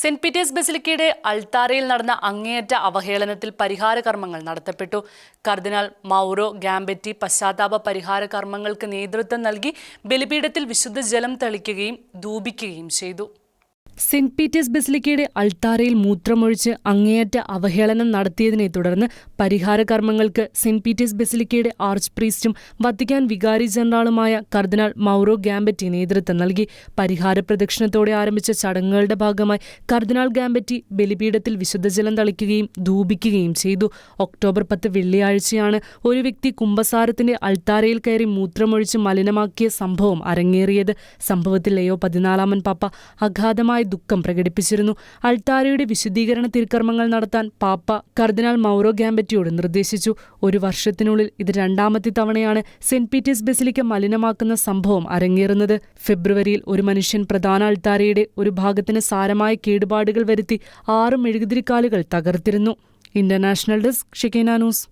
Saint Peter's ബസിലിക്കയുടെ അൾത്താരയിൽ നടന്ന അങ്ങേയറ്റ അവഹേളനത്തിൽ പരിഹാര കർമ്മങ്ങൾ നടത്തപ്പെട്ടു. കർദിനാൾ മൗറോ ഗാംബെറ്റി പശ്ചാത്താപ പരിഹാര കർമ്മങ്ങൾക്ക് നേതൃത്വം നൽകി ബലിപീഠത്തിൽ വിശുദ്ധ ജലം തളിക്കുകയും ധൂപിക്കുകയും ചെയ്തു. സെന്റ് പീറ്റേഴ്സ് ബസിലിക്കയുടെ അൾത്താരയിൽ മൂത്രമൊഴിച്ച് അങ്ങേയറ്റ അവഹേളനം നടത്തിയതിനെ തുടർന്ന് പരിഹാര കർമ്മങ്ങൾക്ക് സെന്റ് പീറ്റേഴ്സ് ബസിലിക്കയുടെ ആർച്ച് പ്രീസ്റ്റും വത്തിക്കാൻ വികാരി ജനറാളുമായ കർദിനാൾ മൗറോ ഗാംബെറ്റി നേതൃത്വം നൽകി. പരിഹാര പ്രദക്ഷിണത്തോടെ ആരംഭിച്ച ചടങ്ങുകളുടെ ഭാഗമായി കർദിനാൾ ഗാംബെറ്റി ബലിപീഠത്തിൽ വിശുദ്ധജലം തളിക്കുകയും ധൂപിക്കുകയും ചെയ്തു. ഒക്ടോബർ 10 വെള്ളിയാഴ്ചയാണ് ഒരു വ്യക്തി കുമ്പസാരത്തിന്റെ അൾത്താരയിൽ കയറി മൂത്രമൊഴിച്ച് മലിനമാക്കിയ സംഭവം അരങ്ങേറിയത്. സംഭവത്തിൽ ലെയോ 14 പാപ്പ അഗാധമായ ദുഃഖം പ്രകടിപ്പിച്ചിരുന്നു. അൾത്താരയുടെ വിശുദ്ധീകരണ തിരുക്കർമ്മങ്ങൾ നടത്താൻ പാപ്പ കർദിനാൾ മൗറോ ഗാംബെറ്റിയോട് നിർദ്ദേശിച്ചു. ഒരു വർഷത്തിനുള്ളിൽ ഇത് രണ്ടാമത്തെ തവണയാണ് സെന്റ് പീറ്റേഴ്സ് ബസിലിക്ക മലിനമാക്കുന്ന സംഭവം അരങ്ങേറുന്നത്. ഫെബ്രുവരിയിൽ ഒരു മനുഷ്യൻ പ്രധാന അൾത്താരയുടെ ഒരു ഭാഗത്തിന് സാരമായ കേടുപാടുകൾ വരുത്തി 6 മെഴുകുതിരിക്കാലുകൾ തകർത്തിരുന്നു. International desk Shekinah news.